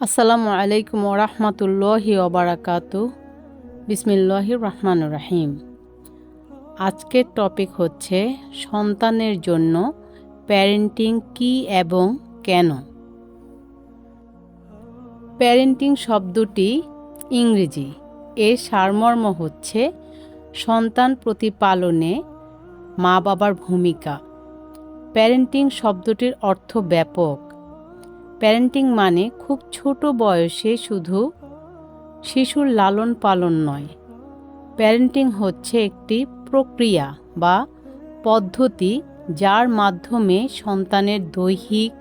আসসালামু আলাইকুম ওরহমতুল্লাহি ওবারাকাতু। বিসমিল্লাহির রহমানির রহিম। আজকের টপিক হচ্ছে সন্তানের জন্য প্যারেন্টিং কি এবং কেন। প্যারেন্টিং শব্দটি ইংরেজি। এর সারমর্ম হচ্ছে সন্তান প্রতিপালনে মা বাবার ভূমিকা। প্যারেন্টিং শব্দটির অর্থ ব্যাপক। প্যারেন্টিং মানে খুব ছোট বয়সে শুধু শিশুর লালন পালন নয়। প্যারেন্টিং হচ্ছে একটি প্রক্রিয়া বা পদ্ধতি যার মাধ্যমে সন্তানের দৈহিক,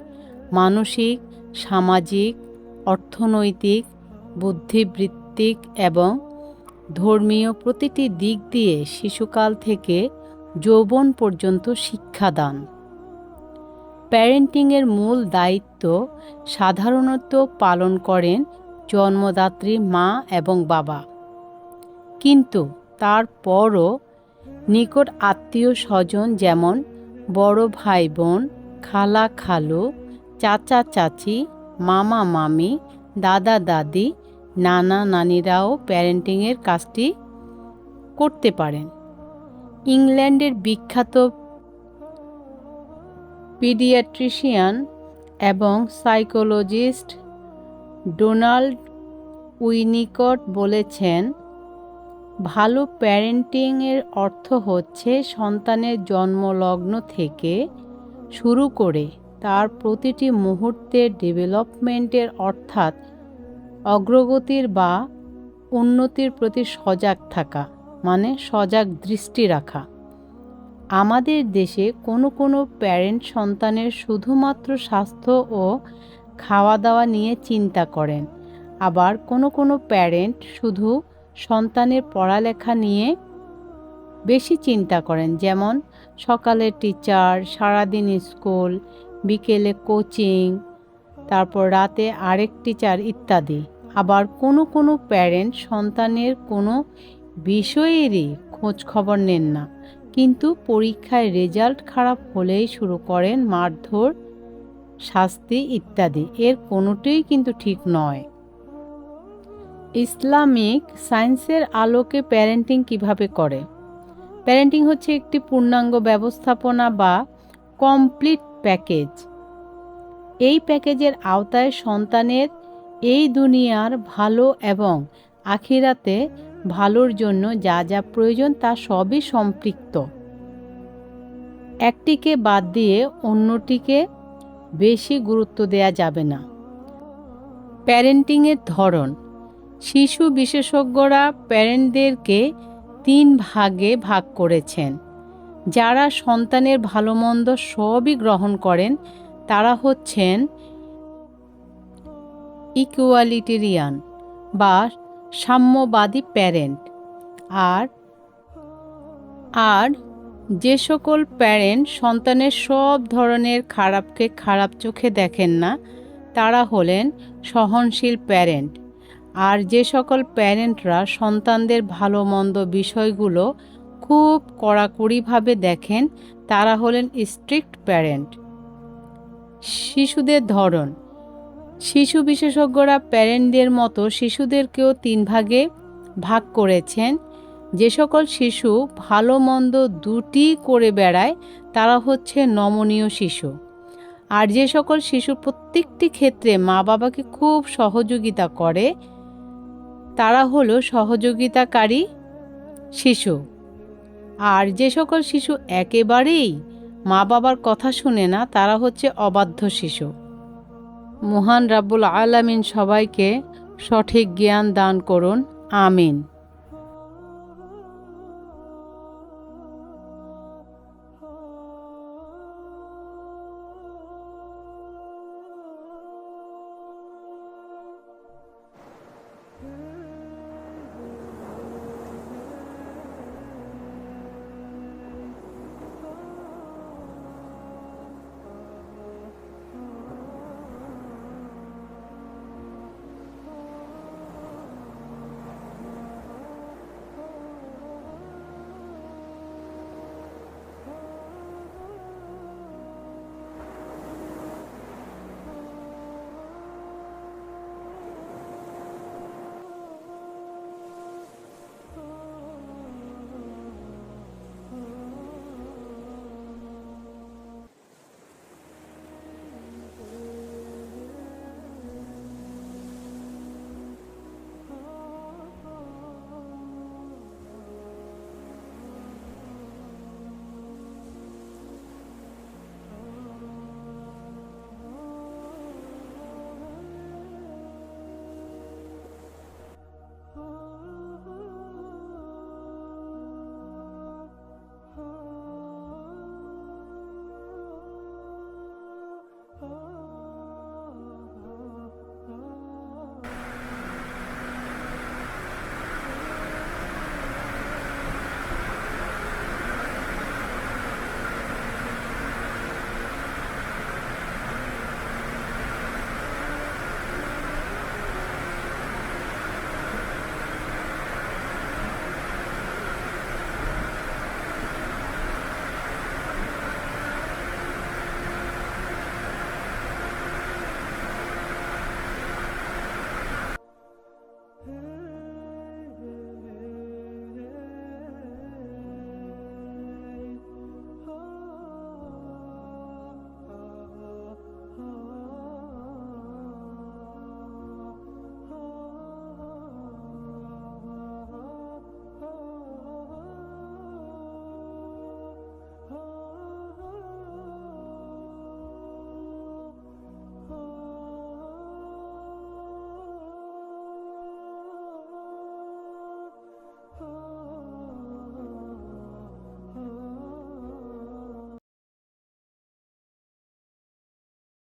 মানসিক, সামাজিক, অর্থনৈতিক, বুদ্ধিবৃত্তিক এবং ধর্মীয় প্রতিটি দিক দিয়ে শিশুকাল থেকে যৌবন পর্যন্ত শিক্ষাদান। প্যারেন্টিংয়ের মূল দায়িত্ব সাধারণত পালন করেন জন্মদাত্রী মা এবং বাবা, কিন্তু তারপরও নিকট আত্মীয় স্বজন যেমন বড় ভাই বোন, খালা খালু, চাচা চাচি, মামা মামি, দাদা দাদি, নানা নানিরাও প্যারেন্টিংয়ের কাজটি করতে পারেন। ইংল্যান্ডের বিখ্যাত পিডিয়াট্রিশিয়ান এবং সাইকোলজিস্ট ডোনাল্ড উইনিকট বলেছেন, ভালো প্যারেন্টিংয়ের অর্থ হচ্ছে সন্তানের জন্মলগ্ন থেকে শুরু করে তার প্রতিটি মুহূর্তের ডেভেলপমেন্টের অর্থাৎ অগ্রগতির বা উন্নতির প্রতি সজাগ থাকা, মানে সজাগ দৃষ্টি রাখা। আমাদের দেশে কোনো প্যারেন্ট সন্তানের শুধুমাত্র স্বাস্থ্য ও খাওয়া দাওয়া নিয়ে চিন্তা করেন, আবার কোনো প্যারেন্ট শুধু সন্তানের পড়ালেখা নিয়ে বেশি চিন্তা করেন, যেমন সকালে টিচার, সারাদিন স্কুল, বিকেলে কোচিং, তারপর রাতে আরেক টিচার ইত্যাদি। আবার কোনো প্যারেন্ট সন্তানের কোনো বিষয়েরই খোঁজ খবর নেন না, কিন্তু পরীক্ষায় রেজাল্ট খারাপ হলেই শুরু করেন মারধর, শাস্তি ইত্যাদি। এর কোনোটিই কিন্তু ঠিক নয়। ইসলামিক সায়েন্সের আলোকে প্যারেন্টিং কিভাবে করে? প্যারেন্টিং হচ্ছে একটি পূর্ণাঙ্গ ব্যবস্থাপনা বা কমপ্লিট প্যাকেজ। এই প্যাকেজের আওতায় সন্তানের এই দুনিয়ার ভালো এবং আখিরাতে ভালোর জন্য যা যা প্রয়োজন তা সবই সম্পৃক্ত। একটিকে বাদ দিয়ে অন্যটিকে বেশি গুরুত্ব দেয়া যাবে না। প্যারেন্টিংয়ের ধরন। শিশু বিশেষজ্ঞরা প্যারেন্টদেরকে 3 ভাগে ভাগ করেছেন। যারা সন্তানের ভালো মন্দ সবই গ্রহণ করেন তারা হচ্ছেন ইকুয়ালিটেরিয়ান বা সাম্যবাদী প্যারেন্ট। আর যে সকল প্যারেন্ট সন্তানের সব ধরনের খারাপকে খারাপ চোখে দেখেন না তারা হলেন সহনশীল প্যারেন্ট। আর যে সকল প্যারেন্টরা সন্তানদের ভালো মন্দ বিষয়গুলো খুব কড়াকড়িভাবে দেখেন তারা হলেন স্ট্রিক্ট প্যারেন্ট। শিশুদের ধরন। শিশু বিশেষজ্ঞরা প্যারেন্টদের মতো শিশুদেরকেও 3 ভাগে ভাগ করেছেন। যে সকল শিশু ভালো মন্দ দুটি করে বেড়ায় তারা হচ্ছে নমনীয় শিশু। আর যে সকল শিশু প্রত্যেকটি ক্ষেত্রে মা বাবাকে খুব সহযোগিতা করে তারা হলো সহযোগিতাকারী শিশু। আর যে সকল শিশু একেবারেই মা বাবার কথা শুনে না তারা হচ্ছে অবাধ্য শিশু। মহান রাব্বুল আলামিন সবাইকে সঠিক জ্ঞান দান করুন, আমিন।